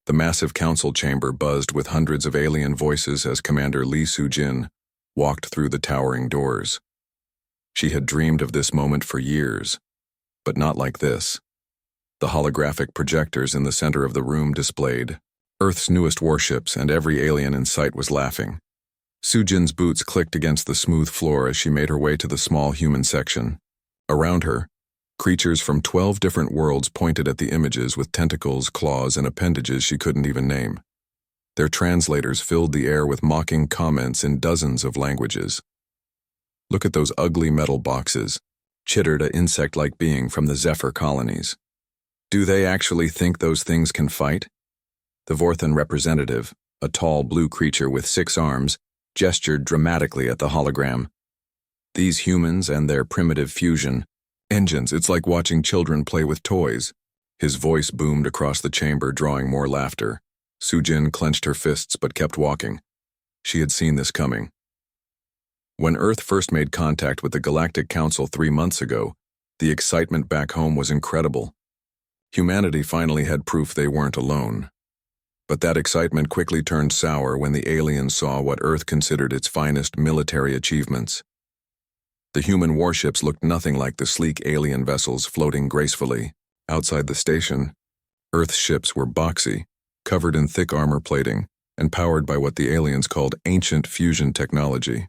The massive council chamber buzzed with hundreds of alien voices as Commander Lee Soo-jin walked through the towering doors. She had dreamed of this moment for years, but not like this. The holographic projectors in the center of the room displayed Earth's newest warships, and every alien in sight was laughing. Soo-jin's boots clicked against the smooth floor as she made her way to the small human section. Around her, creatures from 12 different worlds pointed at the images with tentacles, claws, and appendages she couldn't even name. Their translators filled the air with mocking comments in dozens of languages. "Look at those ugly metal boxes," chittered an insect-like being from the Zephyr colonies. "Do they actually think those things can fight?" The Vorthan representative, a tall blue creature with 6 arms, gestured dramatically at the hologram. "These humans and their primitive fusion engines, it's like watching children play with toys." His voice boomed across the chamber, drawing more laughter. Soo-jin clenched her fists but kept walking. She had seen this coming. When Earth first made contact with the Galactic Council 3 months ago, the excitement back home was incredible. Humanity finally had proof they weren't alone. But that excitement quickly turned sour when the aliens saw what Earth considered its finest military achievements. The human warships looked nothing like the sleek alien vessels floating gracefully. Outside the station, Earth's ships were boxy, covered in thick armor plating, and powered by what the aliens called ancient fusion technology.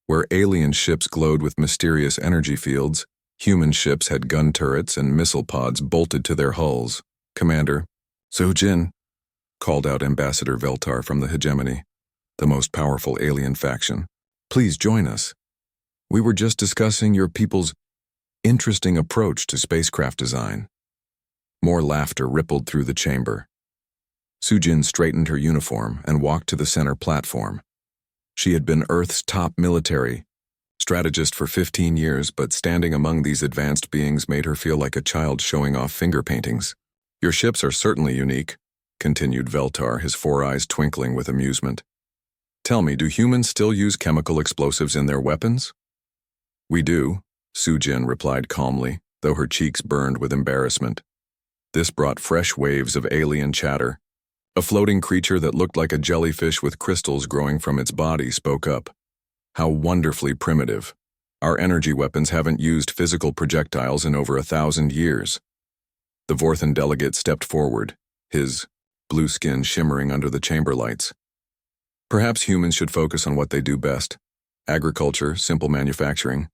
Where alien ships glowed with mysterious energy fields, human ships had gun turrets and missile pods bolted to their hulls. "Commander Soo-jin," called out Ambassador Veltar from the Hegemony, the most powerful alien faction. "Please join us. We were just discussing your people's interesting approach to spacecraft design." More laughter rippled through the chamber. Soo-jin straightened her uniform and walked to the center platform. She had been Earth's top military strategist for 15 years, but standing among these advanced beings made her feel like a child showing off finger paintings. "Your ships are certainly unique," continued Veltar, his 4 eyes twinkling with amusement. "Tell me, do humans still use chemical explosives in their weapons?" "We do," Soo-jin replied calmly, though her cheeks burned with embarrassment. This brought fresh waves of alien chatter. A floating creature that looked like a jellyfish with crystals growing from its body spoke up. "How wonderfully primitive. Our energy weapons haven't used physical projectiles in over 1,000 years." The Vorthan delegate stepped forward, his blue skin shimmering under the chamber lights. "Perhaps humans should focus on what they do best. Agriculture, simple manufacturing.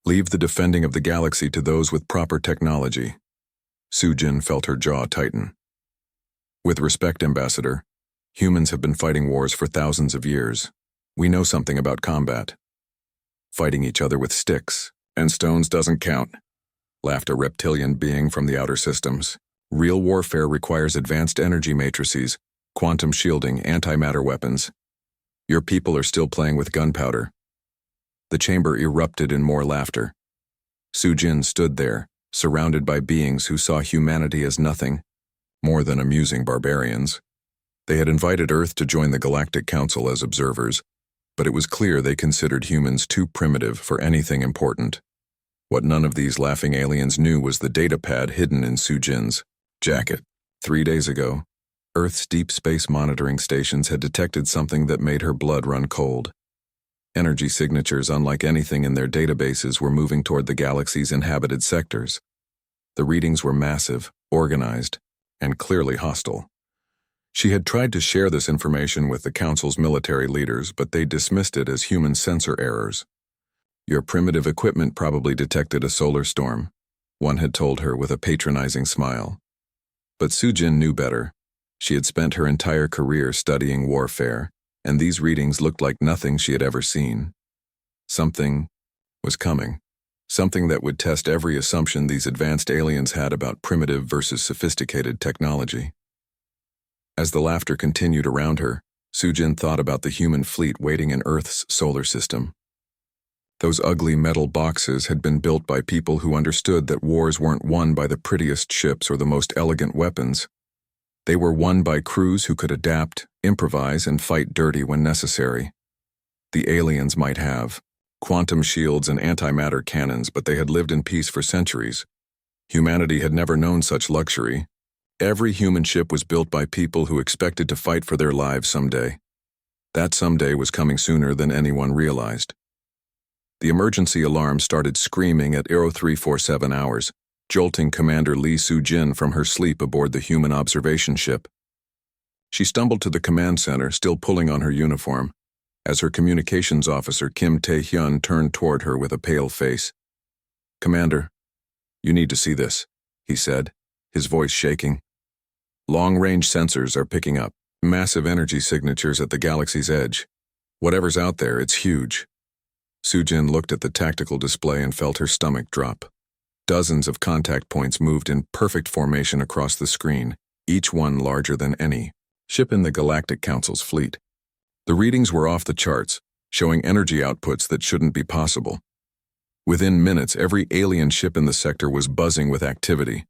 Leave the defending of the galaxy to those with proper technology." Soo-jin felt her jaw tighten. "With respect, Ambassador, humans have been fighting wars for thousands of years. We know something about combat. Fighting each other with sticks and stones doesn't count," laughed a reptilian being from the outer systems. "Real warfare requires advanced energy matrices, quantum shielding, antimatter weapons. Your people are still playing with gunpowder." The chamber erupted in more laughter. Soo-jin stood there, surrounded by beings who saw humanity as nothing more than amusing barbarians. They had invited Earth to join the Galactic Council as observers, but it was clear they considered humans too primitive for anything important. What none of these laughing aliens knew was the datapad hidden in Soo-jin's jacket. 3 days ago, Earth's deep space monitoring stations had detected something that made her blood run cold. Energy signatures unlike anything in their databases were moving toward the galaxy's inhabited sectors. The readings were massive, organized, and clearly hostile. She had tried to share this information with the Council's military leaders, but they dismissed it as human sensor errors. "Your primitive equipment probably detected a solar storm," one had told her with a patronizing smile. But Soo-jin knew better. She had spent her entire career studying warfare, and these readings looked like nothing she had ever seen. Something was coming. Something that would test every assumption these advanced aliens had about primitive versus sophisticated technology. As the laughter continued around her, Soo-jin thought about the human fleet waiting in Earth's solar system. Those ugly metal boxes had been built by people who understood that wars weren't won by the prettiest ships or the most elegant weapons. They were won by crews who could adapt, improvise, and fight dirty when necessary. The aliens might have quantum shields and antimatter cannons, but they had lived in peace for centuries. Humanity had never known such luxury. Every human ship was built by people who expected to fight for their lives someday. That someday was coming sooner than anyone realized. The emergency alarm started screaming at 0347 hours, jolting Commander Lee Soo-jin from her sleep aboard the human observation ship. She stumbled to the command center, still pulling on her uniform, as her communications officer Kim Tae-hyun turned toward her with a pale face. "Commander, you need to see this," he said, his voice shaking. "Long-range sensors are picking up massive energy signatures at the galaxy's edge. Whatever's out there, it's huge." Soo-jin looked at the tactical display and felt her stomach drop. Dozens of contact points moved in perfect formation across the screen, each one larger than any ship in the Galactic Council's fleet. The readings were off the charts, showing energy outputs that shouldn't be possible. Within minutes, every alien ship in the sector was buzzing with activity.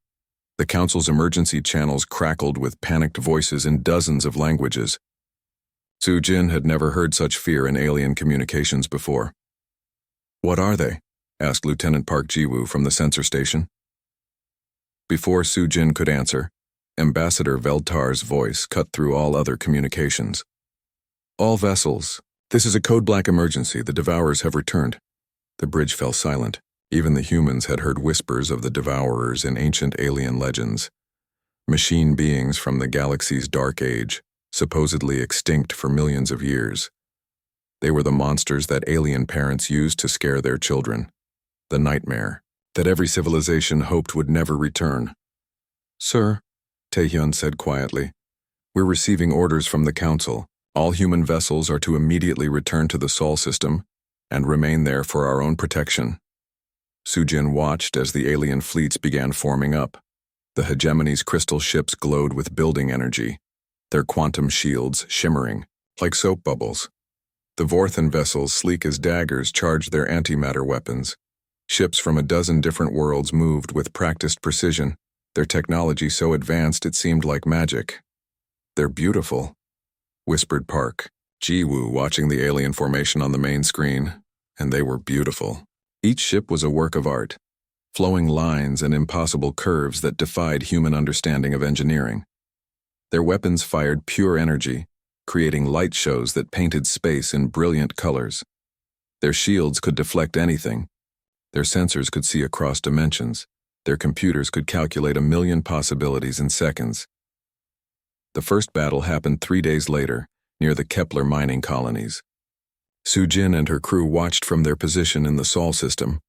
The Council's emergency channels crackled with panicked voices in dozens of languages. Soo-jin had never heard such fear in alien communications before. "What are they?" asked Lieutenant Park Ji-woo from the sensor station. Before Soo-jin could answer, Ambassador Veltar's voice cut through all other communications. "All vessels, this is a code black emergency. The Devourers have returned." The bridge fell silent. Even the humans had heard whispers of the Devourers in ancient alien legends. Machine beings from the galaxy's dark age, supposedly extinct for millions of years. They were the monsters that alien parents used to scare their children. The nightmare that every civilization hoped would never return. "Sir," Tae-hyun said quietly, "we're receiving orders from the Council. All human vessels are to immediately return to the Sol system and remain there for our own protection." Soo-jin watched as the alien fleets began forming up. The hegemony's crystal ships glowed with building energy, their quantum shields shimmering like soap bubbles. The Vorthan vessels, sleek as daggers, charged their antimatter weapons. Ships from a dozen different worlds moved with practiced precision, their technology so advanced it seemed like magic. "They're beautiful," whispered Park Ji-woo, watching the alien formation on the main screen, and they were beautiful. Each ship was a work of art, flowing lines and impossible curves that defied human understanding of engineering. Their weapons fired pure energy, creating light shows that painted space in brilliant colors. Their shields could deflect anything. Their sensors could see across dimensions. Their computers could calculate 1,000,000 possibilities in seconds. The first battle happened 3 days later, near the Kepler mining colonies. Soo-jin and her crew watched from their position in the Sol system,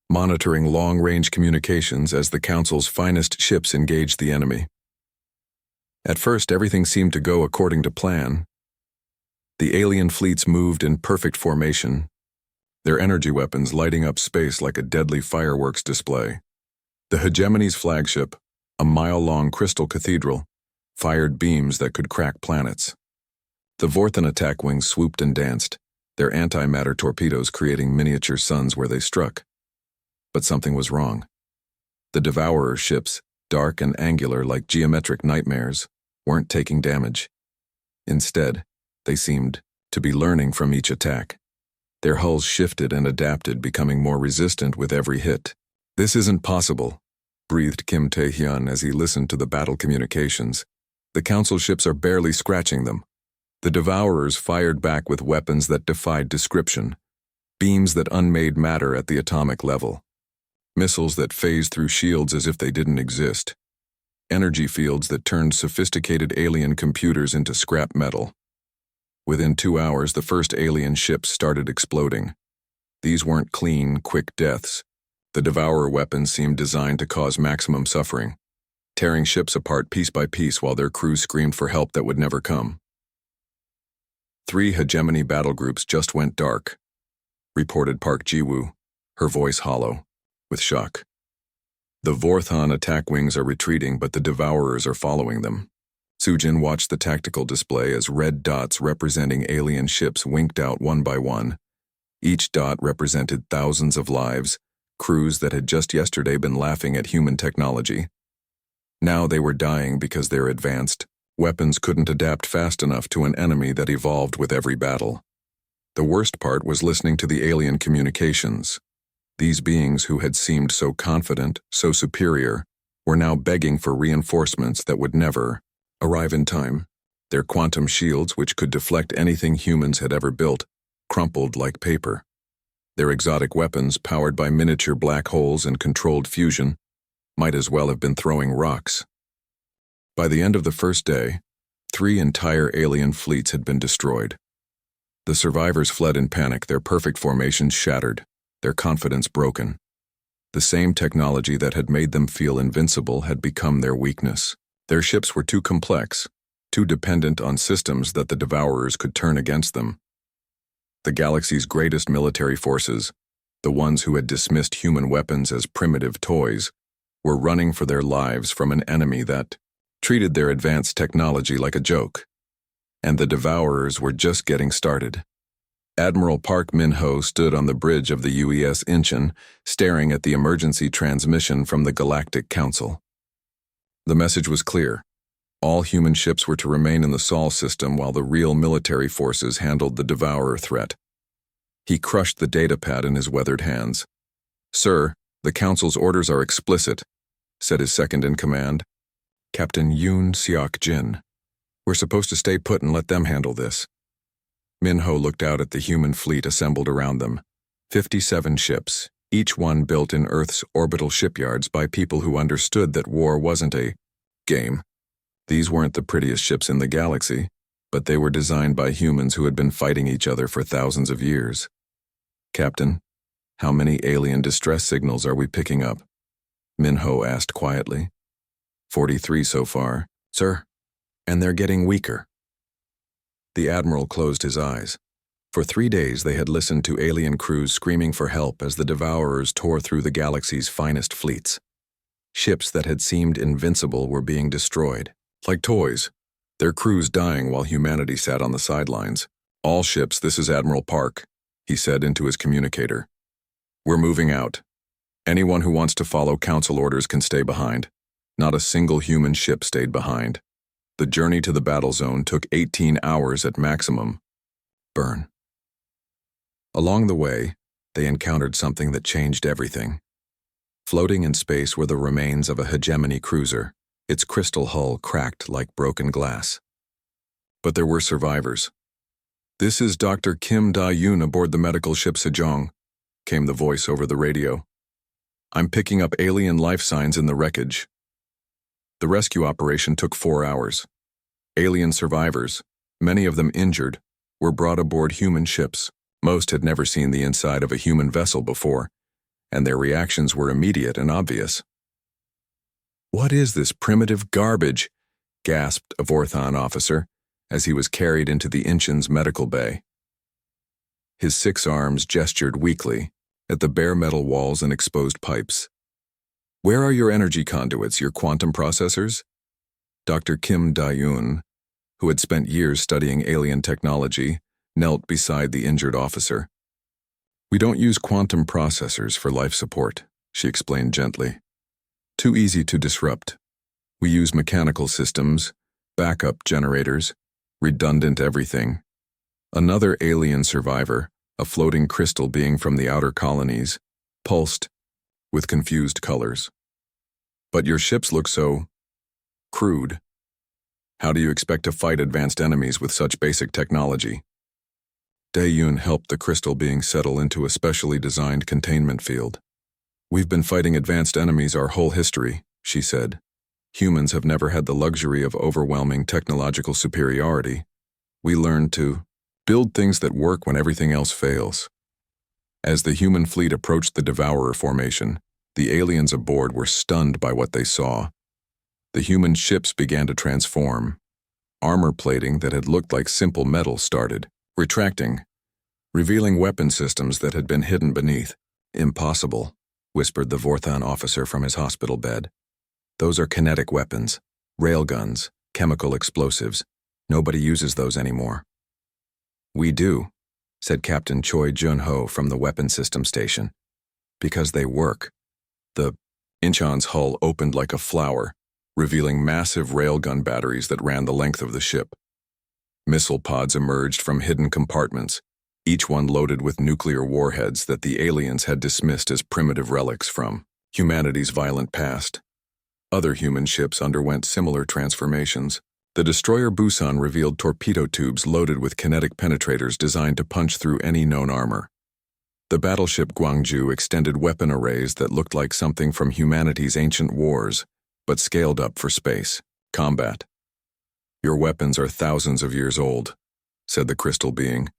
monitoring long-range communications as the Council's finest ships engaged the enemy. At first, everything seemed to go according to plan. The alien fleets moved in perfect formation, their energy weapons lighting up space like a deadly fireworks display. The hegemony's flagship, a mile-long crystal cathedral, fired beams that could crack planets. The Vorthan attack wings swooped and danced, their antimatter torpedoes creating miniature suns where they struck. But something was wrong. The Devourer ships, dark and angular like geometric nightmares, weren't taking damage. Instead, they seemed to be learning from each attack. Their hulls shifted and adapted, becoming more resistant with every hit. "This isn't possible," breathed Kim Tae-hyun as he listened to the battle communications. "The Council ships are barely scratching them." The Devourers fired back with weapons that defied description, beams that unmade matter at the atomic level, missiles that phased through shields as if they didn't exist, energy fields that turned sophisticated alien computers into scrap metal. Within 2 hours, the first alien ships started exploding. These weren't clean, quick deaths. The Devourer weapons seemed designed to cause maximum suffering, tearing ships apart piece by piece while their crews screamed for help that would never come. 3 hegemony battle groups just went dark, reported Park Ji-woo, her voice hollow with shock. "The Vorthan attack wings are retreating, but the Devourers are following them." Soo-jin watched the tactical display as red dots representing alien ships winked out one by one. Each dot represented thousands of lives, crews that had just yesterday been laughing at human technology. Now they were dying because their advanced weapons couldn't adapt fast enough to an enemy that evolved with every battle. The worst part was listening to the alien communications. These beings who had seemed so confident, so superior, were now begging for reinforcements that would never arrive in time. Their quantum shields, which could deflect anything humans had ever built, crumpled like paper. Their exotic weapons, powered by miniature black holes and controlled fusion, might as well have been throwing rocks. By the end of the first day, 3 entire alien fleets had been destroyed. The survivors fled in panic, their perfect formations shattered, their confidence broken. The same technology that had made them feel invincible had become their weakness. Their ships were too complex, too dependent on systems that the Devourers could turn against them. The galaxy's greatest military forces, the ones who had dismissed human weapons as primitive toys, were running for their lives from an enemy that treated their advanced technology like a joke. And the Devourers were just getting started. Admiral Park Min-ho stood on the bridge of the UES Incheon, staring at the emergency transmission from the Galactic Council. The message was clear. All human ships were to remain in the Sol system while the real military forces handled the Devourer threat. He crushed the datapad in his weathered hands. "Sir, the Council's orders are explicit," said his second-in-command, Captain Yoon Seok-jin. "We're supposed to stay put and let them handle this." Min-ho looked out at the human fleet assembled around them. 57 ships, each one built in Earth's orbital shipyards by people who understood that war wasn't a game. These weren't the prettiest ships in the galaxy, but they were designed by humans who had been fighting each other for thousands of years. "Captain, how many alien distress signals are we picking up?" Min-ho asked quietly. 43 so far, sir, and they're getting weaker." The Admiral closed his eyes. For 3 days they had listened to alien crews screaming for help as the Devourers tore through the galaxy's finest fleets. Ships that had seemed invincible were being destroyed, like toys, their crews dying while humanity sat on the sidelines. "All ships, this is Admiral Park," he said into his communicator. "We're moving out. Anyone who wants to follow Council orders can stay behind." Not a single human ship stayed behind. The journey to the battle zone took 18 hours at maximum. Burn. Along the way, they encountered something that changed everything. Floating in space were the remains of a hegemony cruiser, its crystal hull cracked like broken glass. But there were survivors. "This is Dr. Kim Da-yoon aboard the medical ship Sejong," came the voice over the radio. "I'm picking up alien life signs in the wreckage." The rescue operation took 4 hours. Alien survivors, many of them injured, were brought aboard human ships. Most had never seen the inside of a human vessel before, and their reactions were immediate and obvious. "What is this primitive garbage?" gasped a Vorthon officer as he was carried into the Incheon's medical bay. His 6 arms gestured weakly at the bare metal walls and exposed pipes. "Where are your energy conduits, your quantum processors?" Dr. Kim Da-yoon, who had spent years studying alien technology, knelt beside the injured officer. "We don't use quantum processors for life support," she explained gently. "Too easy to disrupt. We use mechanical systems, backup generators, redundant everything." Another alien survivor, a floating crystal being from the outer colonies, pulsed with confused colors. "But your ships look so crude. How do you expect to fight advanced enemies with such basic technology?" Da-yoon helped the crystal being settle into a specially designed containment field. "We've been fighting advanced enemies our whole history," she said. "Humans have never had the luxury of overwhelming technological superiority. We learned to build things that work when everything else fails." As the human fleet approached the Devourer formation, the aliens aboard were stunned by what they saw. The human ships began to transform. Armor plating that had looked like simple metal started retracting, revealing weapon systems that had been hidden beneath. "Impossible," whispered the Vorthon officer from his hospital bed. "Those are kinetic weapons, railguns, chemical explosives. Nobody uses those anymore." "We do," said Captain Choi Jun-ho from the weapon system station. "Because they work." The Incheon's hull opened like a flower, revealing massive railgun batteries that ran the length of the ship. Missile pods emerged from hidden compartments, each one loaded with nuclear warheads that the aliens had dismissed as primitive relics from humanity's violent past. Other human ships underwent similar transformations. The destroyer Busan revealed torpedo tubes loaded with kinetic penetrators designed to punch through any known armor. The battleship Gwangju extended weapon arrays that looked like something from humanity's ancient wars, but scaled up for space combat. "Your weapons are thousands of years old," said the crystal being,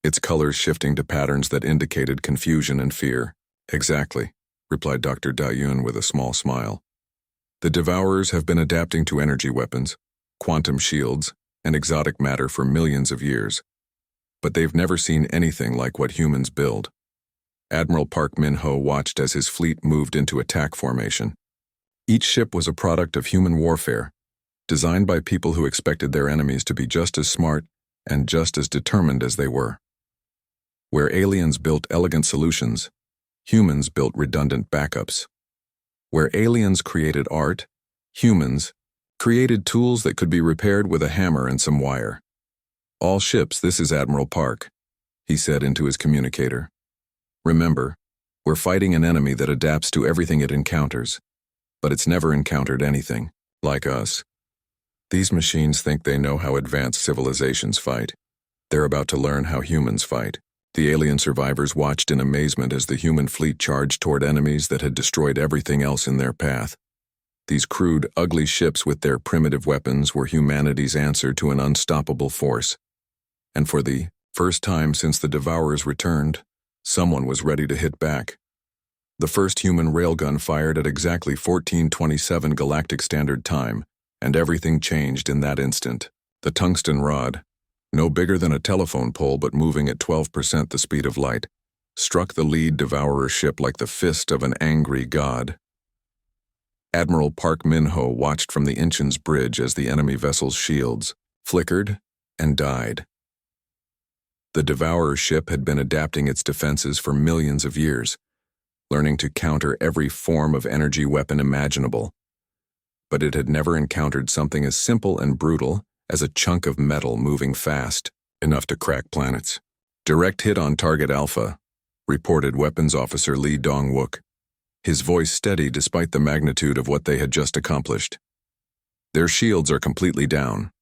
its colors shifting to patterns that indicated confusion and fear. "Exactly," replied Dr. Dayun with a small smile. "The Devourers have been adapting to energy weapons, quantum shields, and exotic matter for millions of years. But they've never seen anything like what humans build." Admiral Park Min-ho watched as his fleet moved into attack formation. Each ship was a product of human warfare, designed by people who expected their enemies to be just as smart and just as determined as they were. Where aliens built elegant solutions, humans built redundant backups. Where aliens created art, humans created tools that could be repaired with a hammer and some wire. "All ships, this is Admiral Park," he said into his communicator. "Remember, we're fighting an enemy that adapts to everything it encounters, but it's never encountered anything like us. These machines think they know how advanced civilizations fight. They're about to learn how humans fight." The alien survivors watched in amazement as the human fleet charged toward enemies that had destroyed everything else in their path. These crude, ugly ships with their primitive weapons were humanity's answer to an unstoppable force. And for the first time since the Devourers returned, someone was ready to hit back. The first human railgun fired at exactly 14:27 Galactic Standard Time, and everything changed in that instant. The tungsten rod, no bigger than a telephone pole but moving at 12% the speed of light, struck the lead Devourer ship like the fist of an angry god. Admiral Park Min-ho watched from the Inchen's bridge as the enemy vessel's shields flickered and died. The Devourer ship had been adapting its defenses for millions of years, learning to counter every form of energy weapon imaginable. But it had never encountered something as simple and brutal as a chunk of metal moving fast, enough to crack planets. "Direct hit on target Alpha," reported Weapons Officer Lee Dong-wook, his voice steady despite the magnitude of what they had just accomplished. "Their shields are completely down."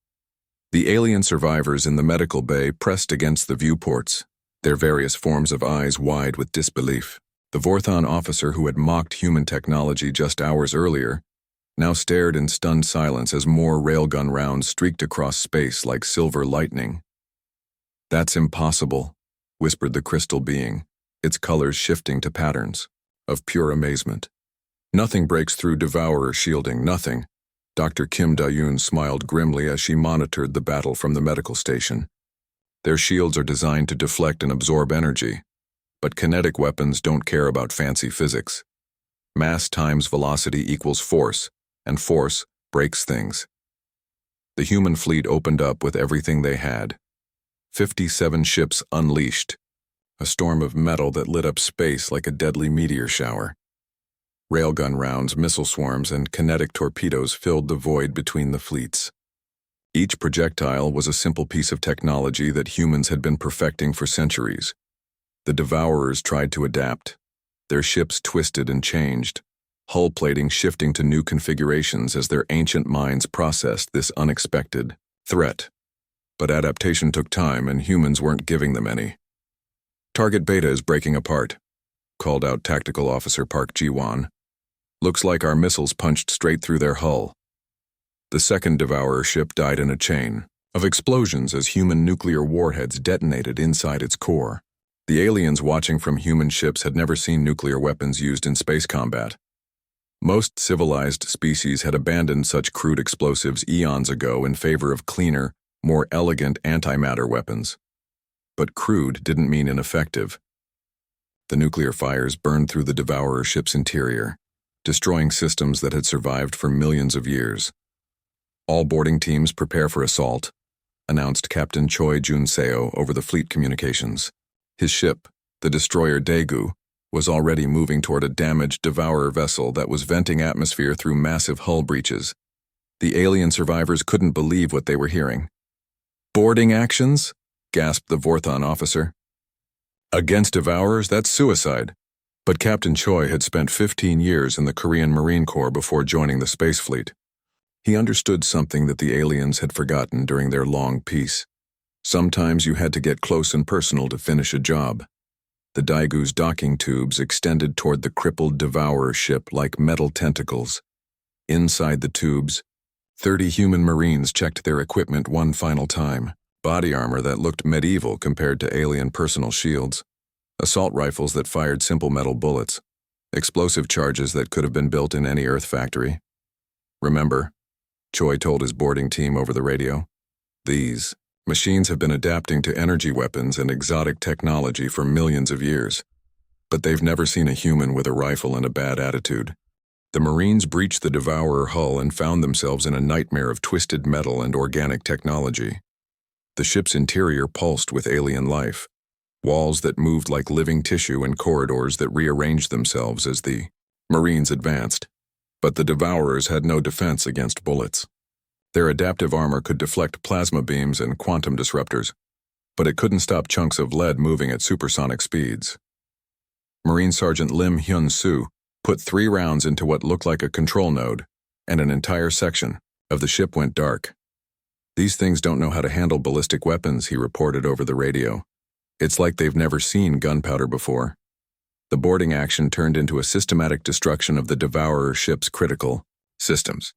The alien survivors in the medical bay pressed against the viewports, their various forms of eyes wide with disbelief. The Vorthon officer who had mocked human technology just hours earlier now stared in stunned silence as more railgun rounds streaked across space like silver lightning. "That's impossible," whispered the crystal being, its colors shifting to patterns of pure amazement. "Nothing breaks through Devourer shielding, nothing." Dr. Kim Da-yoon smiled grimly as she monitored the battle from the medical station. "Their shields are designed to deflect and absorb energy, but kinetic weapons don't care about fancy physics. Mass times velocity equals force, and force breaks things." The human fleet opened up with everything they had. 57 ships unleashed, a storm of metal that lit up space like a deadly meteor shower. Railgun rounds, missile swarms, and kinetic torpedoes filled the void between the fleets. Each projectile was a simple piece of technology that humans had been perfecting for centuries. The Devourers tried to adapt. Their ships twisted and changed, hull plating shifting to new configurations as their ancient minds processed this unexpected threat. But adaptation took time, and humans weren't giving them any. "Target Beta is breaking apart," called out Tactical Officer Park Ji-won. "Looks like our missiles punched straight through their hull." The second Devourer ship died in a chain of explosions as human nuclear warheads detonated inside its core. The aliens watching from human ships had never seen nuclear weapons used in space combat. Most civilized species had abandoned such crude explosives eons ago in favor of cleaner, more elegant antimatter weapons. But crude didn't mean ineffective. The nuclear fires burned through the Devourer ship's interior, destroying systems that had survived for millions of years. "All boarding teams prepare for assault," announced Captain Choi Jun-seo over the fleet communications. His ship, the destroyer Daegu, was already moving toward a damaged Devourer vessel that was venting atmosphere through massive hull breaches. The alien survivors couldn't believe what they were hearing. "Boarding actions?" gasped the Vorthon officer. "Against Devourers, that's suicide. But Captain Choi had spent 15 years in the Korean Marine Corps before joining the space fleet. He understood something that the aliens had forgotten during their long peace. Sometimes you had to get close and personal to finish a job. The Daigu's docking tubes extended toward the crippled Devourer ship like metal tentacles. Inside the tubes, 30 human Marines checked their equipment one final time. Body armor that looked medieval compared to alien personal shields. Assault rifles that fired simple metal bullets. Explosive charges that could have been built in any Earth factory. Remember, Choi told his boarding team over the radio, these machines have been adapting to energy weapons and exotic technology for millions of years. But they've never seen a human with a rifle and a bad attitude. The Marines breached the Devourer hull and found themselves in a nightmare of twisted metal and organic technology. The ship's interior pulsed with alien life, walls that moved like living tissue and corridors that rearranged themselves as the Marines advanced. But the Devourers had no defense against bullets. Their adaptive armor could deflect plasma beams and quantum disruptors, but it couldn't stop chunks of lead moving at supersonic speeds. Marine Sergeant Lim Hyun-soo put 3 rounds into what looked like a control node, and an entire section of the ship went dark. These things don't know how to handle ballistic weapons, he reported over the radio. It's like they've never seen gunpowder before. The boarding action turned into a systematic destruction of the Devourer ship's critical systems.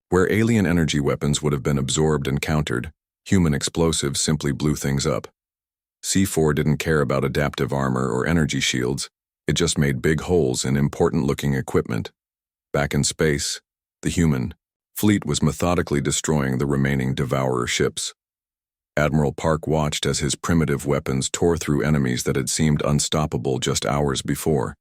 Where alien energy weapons would have been absorbed and countered, human explosives simply blew things up. C4 didn't care about adaptive armor or energy shields, it just made big holes in important-looking equipment. Back in space, the human fleet was methodically destroying the remaining Devourer ships. Admiral Park watched as his primitive weapons tore through enemies that had seemed unstoppable just hours before.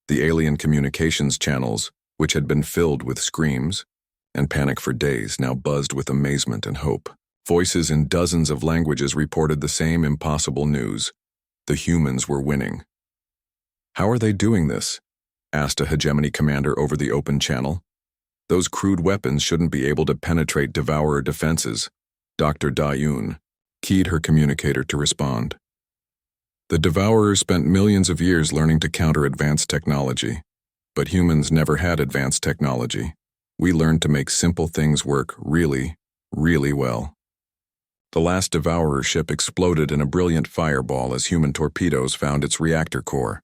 The alien communications channels, which had been filled with screams and panic for days, now buzzed with amazement and hope. Voices in dozens of languages reported the same impossible news. The humans were winning. "How are they doing this?" asked a hegemony commander over the open channel. "Those crude weapons shouldn't be able to penetrate Devourer defenses." Dr. Da-yoon keyed her communicator to respond. "The Devourers spent millions of years learning to counter advanced technology, but humans never had advanced technology. We learned to make simple things work really, really well." The last Devourer ship exploded in a brilliant fireball as human torpedoes found its reactor core.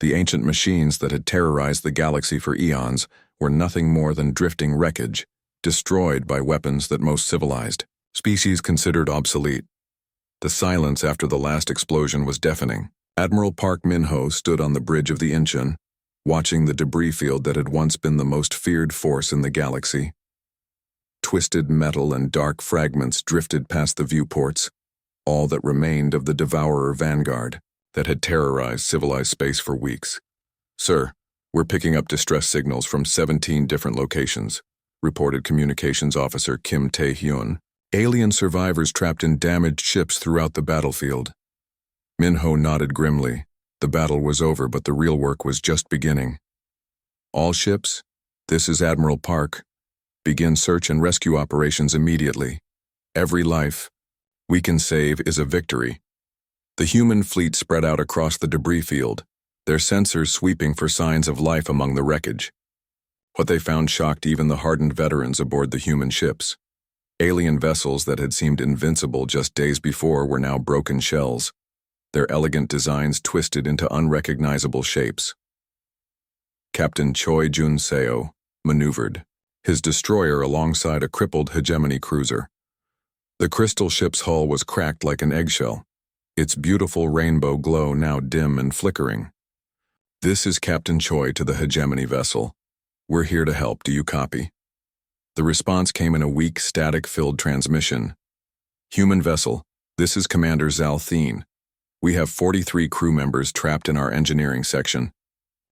The ancient machines that had terrorized the galaxy for eons were nothing more than drifting wreckage, destroyed by weapons that most civilized species considered obsolete. The silence after the last explosion was deafening. Admiral Park Min-ho stood on the bridge of the Incheon, watching the debris field that had once been the most feared force in the galaxy. Twisted metal and dark fragments drifted past the viewports, all that remained of the Devourer vanguard that had terrorized civilized space for weeks. "Sir, we're picking up distress signals from 17 different locations," reported Communications Officer Kim Tae-hyun. "Alien survivors trapped in damaged ships throughout the battlefield." Min-ho nodded grimly. The battle was over, but the real work was just beginning. "All ships, this is Admiral Park. Begin search and rescue operations immediately. Every life we can save is a victory." The human fleet spread out across the debris field, their sensors sweeping for signs of life among the wreckage. What they found shocked even the hardened veterans aboard the human ships. Alien vessels that had seemed invincible just days before were now broken shells, their elegant designs twisted into unrecognizable shapes. Captain Choi Jun-seo maneuvered, his destroyer alongside a crippled hegemony cruiser. The crystal ship's hull was cracked like an eggshell, its beautiful rainbow glow now dim and flickering. "This is Captain Choi to the hegemony vessel. We're here to help, do you copy?" The response came in a weak, static-filled transmission. "Human vessel, this is Commander Zal Thien. We have 43 crew members trapped in our engineering section.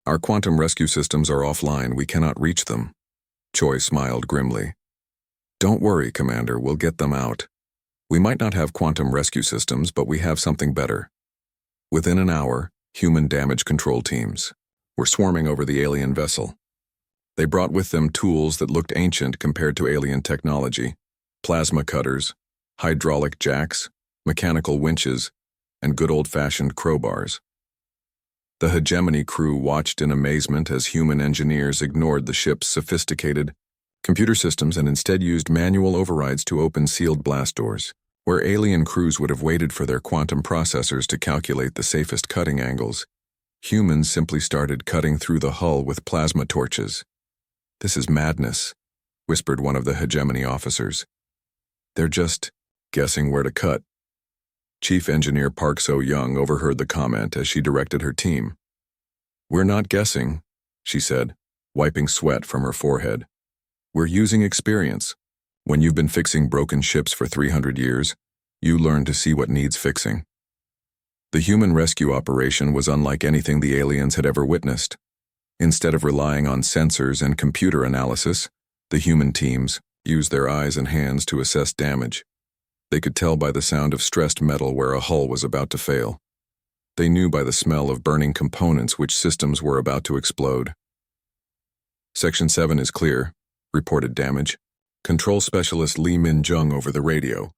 Our quantum rescue systems are offline, we cannot reach them." Choi smiled grimly. "Don't worry, Commander, we'll get them out. We might not have quantum rescue systems, but we have something better." Within an hour, human damage control teams were swarming over the alien vessel. They brought with them tools that looked ancient compared to alien technology: plasma cutters, hydraulic jacks, mechanical winches, and good old-fashioned crowbars. The hegemony crew watched in amazement as human engineers ignored the ship's sophisticated computer systems and instead used manual overrides to open sealed blast doors. Where alien crews would have waited for their quantum processors to calculate the safest cutting angles, humans simply started cutting through the hull with plasma torches. "This is madness," whispered one of the hegemony officers. "They're just guessing where to cut." Chief Engineer Park So-young overheard the comment as she directed her team. "We're not guessing," she said, wiping sweat from her forehead. "We're using experience. When you've been fixing broken ships for 300 years, you learn to see what needs fixing." The human rescue operation was unlike anything the aliens had ever witnessed. Instead of relying on sensors and computer analysis, the human teams used their eyes and hands to assess damage. They could tell by the sound of stressed metal where a hull was about to fail. They knew by the smell of burning components which systems were about to explode. "Section 7 is clear," reported damage. Control Specialist Lee Min-jung over the radio.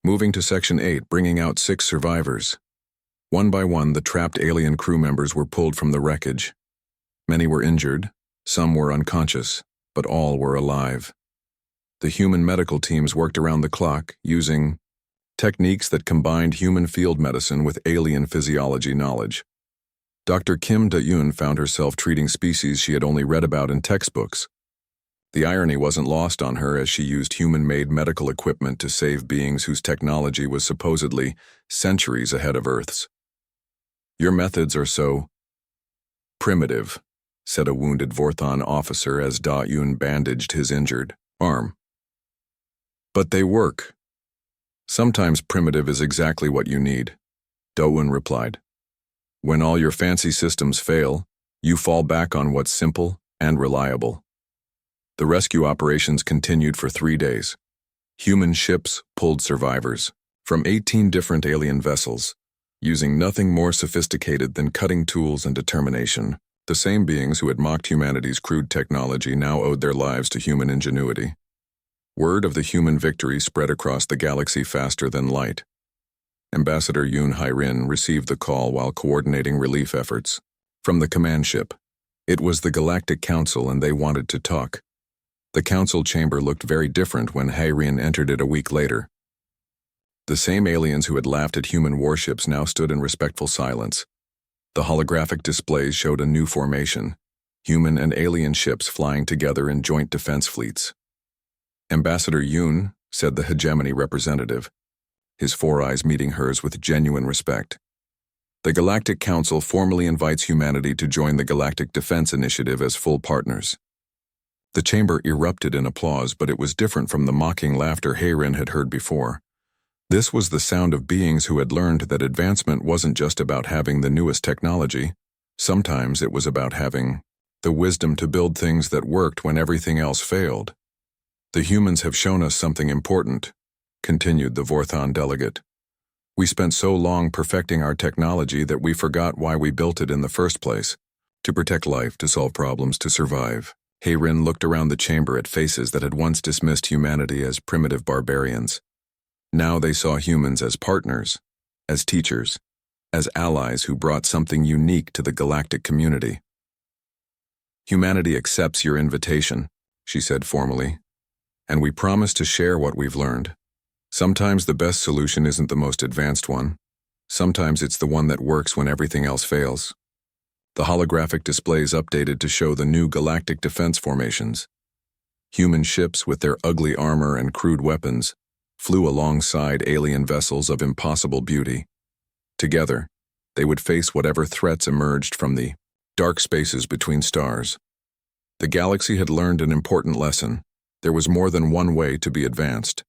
"Moving to Section 8, bringing out 6 survivors." One by one, the trapped alien crew members were pulled from the wreckage. Many were injured, some were unconscious, but all were alive. The human medical teams worked around the clock, using techniques that combined human field medicine with alien physiology knowledge. Dr. Kim Da-yoon found herself treating species she had only read about in textbooks. The irony wasn't lost on her as she used human-made medical equipment to save beings whose technology was supposedly centuries ahead of Earth's. "Your methods are so primitive," said a wounded Vorthon officer as Da-yoon bandaged his injured arm. "But they work." "Sometimes primitive is exactly what you need," Da-yoon replied. "When all your fancy systems fail, you fall back on what's simple and reliable." The rescue operations continued for 3 days. Human ships pulled survivors from 18 different alien vessels, using nothing more sophisticated than cutting tools and determination. The same beings who had mocked humanity's crude technology now owed their lives to human ingenuity. Word of the human victory spread across the galaxy faster than light. Ambassador Yoon Hai-rin received the call while coordinating relief efforts. From the command ship. It was the Galactic Council and they wanted to talk. The council chamber looked very different when Hai-rin entered it a week later. The same aliens who had laughed at human warships now stood in respectful silence. The holographic displays showed a new formation, human and alien ships flying together in joint defense fleets. "Ambassador Yoon," said the hegemony representative, his 4 eyes meeting hers with genuine respect. "The Galactic Council formally invites humanity to join the Galactic Defense Initiative as full partners." The chamber erupted in applause, but it was different from the mocking laughter Hai-rin had heard before. This was the sound of beings who had learned that advancement wasn't just about having the newest technology. Sometimes it was about having the wisdom to build things that worked when everything else failed. "The humans have shown us something important," continued the Vorthon delegate. "We spent so long perfecting our technology that we forgot why we built it in the first place. To protect life, to solve problems, to survive." Hai-rin looked around the chamber at faces that had once dismissed humanity as primitive barbarians. Now they saw humans as partners, as teachers, as allies who brought something unique to the galactic community. "Humanity accepts your invitation," she said formally, "and we promise to share what we've learned. Sometimes the best solution isn't the most advanced one. Sometimes it's the one that works when everything else fails." The holographic displays updated to show the new galactic defense formations. Human ships with their ugly armor and crude weapons flew alongside alien vessels of impossible beauty. Together, they would face whatever threats emerged from the dark spaces between stars. The galaxy had learned an important lesson. There was more than one way to be advanced.